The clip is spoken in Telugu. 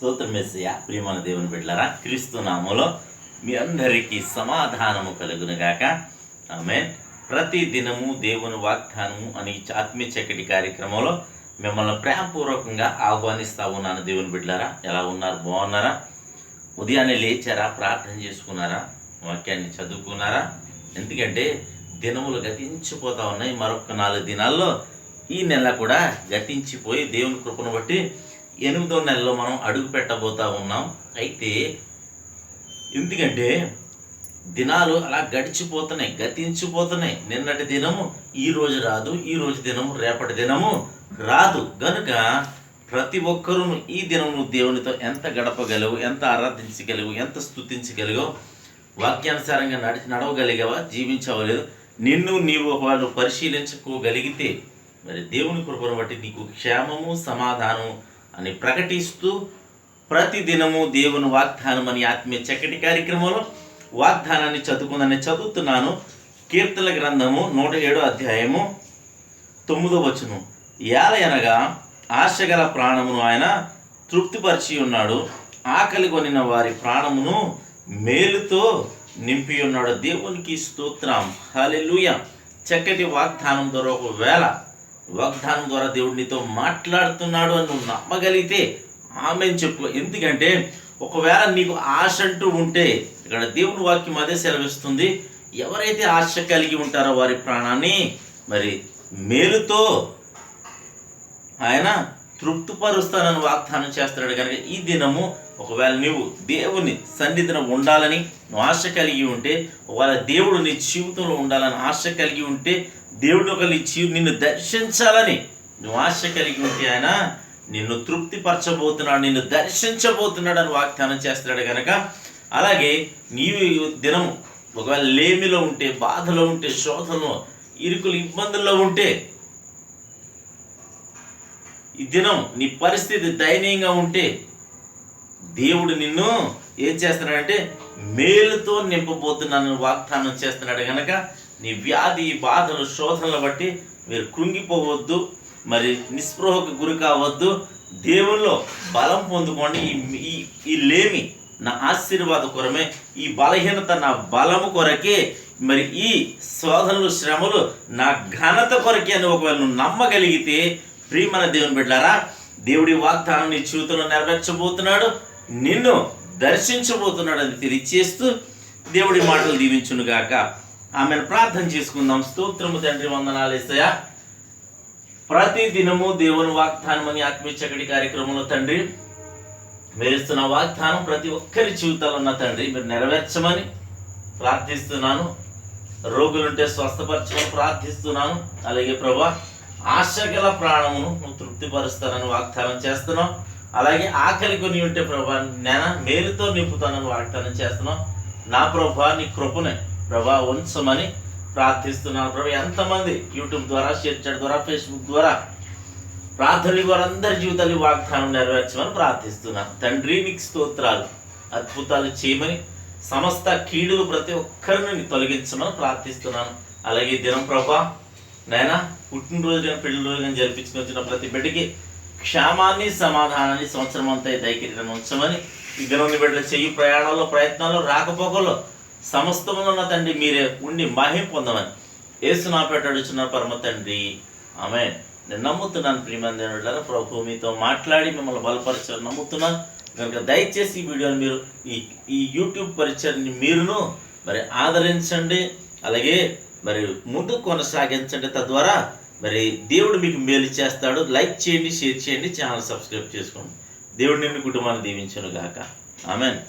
స్తోత్రం యేసయ్యా. ప్రియమైన దేవుని బిడ్డలారా, క్రీస్తు నామములో మీ అందరికీ సమాధానము కలుగునుగాక. ఆమేన్. ప్రతి దినము దేవుని వాగ్దానము అని ఆత్మీయ చక్కటి కార్యక్రమంలో మిమ్మల్ని ప్రేమపూర్వకంగా ఆహ్వానిస్తూ ఉన్నాను. దేవుని బిడ్డలారా, ఎలా ఉన్నారు? బాగున్నారా? ఉదయాన్నే లేచారా? ప్రార్థన చేసుకున్నారా? వాక్యాన్ని చదువుకున్నారా? ఎందుకంటే దినములు గతించిపోతూ ఉన్నాయి. మరొక 4 దినాల్లో ఈ నెల కూడా గతించిపోయి దేవుని కృపను బట్టి 8వ నెలలో మనం అడుగు పెట్టబోతూ ఉన్నాం. అయితే ఎందుకంటే దినాలు అలా గడిచిపోతున్నాయి, గతించిపోతున్నాయి. నిన్నటి దినము ఈ రోజు రాదు, ఈ రోజు దినము రేపటి దినము రాదు. గనుక ప్రతి ఒక్కరూ ఈ దినము దేవునితో ఎంత గడపగలవు, ఎంత ఆరాధించగలవు, ఎంత స్తుతించగలిగావు, వాక్యానుసారంగా నడవగలిగావా, జీవించవలేదు, నిన్ను నీవు వాళ్ళు పరిశీలించుకోగలిగితే మరి దేవుని కృపను బట్టి నీకు క్షేమము సమాధానము అని ప్రకటిస్తూ ప్రతి దినము దేవుని వాగ్దానం అని ఆత్మీయ చక్కటి కార్యక్రమంలో వాగ్దానాన్ని చదువుతున్నాను. కీర్తన గ్రంథము 107వ అధ్యాయము 9వ వచనం. ఏలయనగా ఆశగల ప్రాణమును ఆయన తృప్తిపరిచి ఉన్నాడు, ఆకలి కొనిన వారి ప్రాణమును మేలుతో నింపి ఉన్నాడు. దేవునికి స్తోత్రం. హల్లెలూయా. చక్కటి వాగ్దానం ద్వారా ఒకవేళ వాగ్దానం ద్వారా దేవుడు నీతో మాట్లాడుతున్నాడు అని నువ్వు నమ్మగలిగితే ఆమేన్ చెప్పు. ఎందుకంటే ఒకవేళ నీకు ఆశ అంటూ ఉంటే ఇక్కడ దేవుని వాక్యం అదే సెలవిస్తుంది, ఎవరైతే ఆశ కలిగి ఉంటారో వారి ప్రాణాన్ని మరి మేలుతో ఆయన తృప్తిపరుస్తానని వాగ్దానం చేస్తున్నాడు. కనుక ఈ దినము ఒకవేళ నీవు దేవుని సన్నిధిన ఉండాలని నువ్వు ఆశ కలిగి ఉంటే, ఒకవేళ దేవుడు నీ జీవితంలో ఉండాలని ఆశ కలిగి ఉంటే, దేవుడు ఒకరి నిన్ను దర్శించాలని నువ్వు ఆశ కలిగి ఉంటే ఆయన నిన్ను తృప్తిపరచబోతున్నాడు, నిన్ను దర్శించబోతున్నాడు అని వాగ్దానం చేస్తున్నాడు. కనుక అలాగే నీవు దినము ఒకవేళ లేమిలో ఉంటే, బాధలో ఉంటే, శోధనలో, ఇరుకులు, ఇబ్బందుల్లో ఉంటే, ఈ దినం నీ పరిస్థితి దయనీయంగా ఉంటే దేవుడు నిన్ను ఏం చేస్తున్నాడంటే మేలుతో నింపబోతున్నాను వాగ్దానం చేస్తున్నాడు. కనుక నీ వ్యాధి, బాధలు, శోధనలు బట్టి మీరు కృంగిపోవద్దు, మరి నిస్పృహకు గురి కావద్దు. దేవుల్లో బలం పొందుకోండి. ఈ లేమి నా ఆశీర్వాద కొరమే, ఈ బలహీనత నా బలము కొరకే, మరి ఈ శోధనలు, శ్రమలు నా ఘనత కొరకే అని ఒకవేళ నువ్వు నమ్మగలిగితే ప్రియమైన దేవుని బిడ్డలారా, దేవుడి వాగ్దానం నీ జీవితంలో నెరవేర్చబోతున్నాడు, నిన్ను దర్శించబోతున్నాడు అని తెలియచేస్తూ దేవుడి మాటలు దీవించునుగాక. ఆమెను ప్రార్థన చేసుకుందాం. స్తోత్రము తండ్రి, వందనాలు యేసయ్యా. ప్రతి దినము దేవుని వాగ్దానం అని ఆత్మీయ చక్కటి కార్యక్రమంలో తండ్రి మీరు ఇస్తున్న వాగ్దానం ప్రతి ఒక్కరి జీవితాల్లో ఉన్న తండ్రి మీరు నెరవేర్చమని ప్రార్థిస్తున్నాను. రోగులుంటే స్వస్థపరచమని ప్రార్థిస్తున్నాను. అలాగే ప్రభా, ఆశగల ప్రాణమును నువ్వు తృప్తిపరుస్తానని వాగ్దానం చేస్తున్నావు. అలాగే ఆకలి కొని ఉంటే ప్రభా నేను మేలుతో నింపుతానని వాగ్దానం చేస్తున్నావు. నా ప్రభా నీ కృపనే ప్రభా ఉంచమని ప్రార్థిస్తున్నాను. ప్రభా, ఎంతమంది యూట్యూబ్ ద్వారా, షేర్ చాట్ ద్వారా, ఫేస్బుక్ ద్వారా ప్రార్థనలు వారందరి జీవితాలు వాగ్దానం నెరవేర్చమని ప్రార్థిస్తున్నాను. తండ్రి నీకు స్తోత్రాలు, అద్భుతాలు చేయమని, సమస్త కీడులు ప్రతి ఒక్కరిని తొలగించమని ప్రార్థిస్తున్నాను. అలాగే దినం ప్రభా నాయన పుట్టినరోజు కానీ పెళ్లి రోజు కానీ జరిపించుకుని వచ్చిన ప్రతి బిడ్డకి క్షేమాన్ని, సమాధానాన్ని సంవత్సరం అంతా దయకిరీటం ఉంచమని, ఈ దినం బిడ్డలు చెయ్యి ప్రయాణాల్లో, ప్రయత్నాల్లో, రాకపోకల్లో సమస్తములో ఉన్న తండ్రి మీరే ఉండి మహిమ పొందమని యేసు నామమున అడుగుచున్న పరమ తండ్రి, ఆమేన్. నేను నమ్ముతున్నాను ప్రియమైన దేవుని ప్రభు మీతో మాట్లాడి మిమ్మల్ని బలపరిచారు నమ్ముతున్నాను. కనుక దయచేసి ఈ వీడియోని మీరు ఈ యూట్యూబ్ పరిచయాన్ని మీరును మరి ఆదరించండి, అలాగే మరి ముందు కొనసాగించండి. తద్వారా మరి దేవుడు మీకు మేలు చేస్తాడు. లైక్ చేయండి, షేర్ చేయండి, ఛానల్ సబ్స్క్రైబ్ చేసుకోండి. దేవుడు నిన్ను కుటుంబాన్ని దీవించును గాక. ఆమేన్.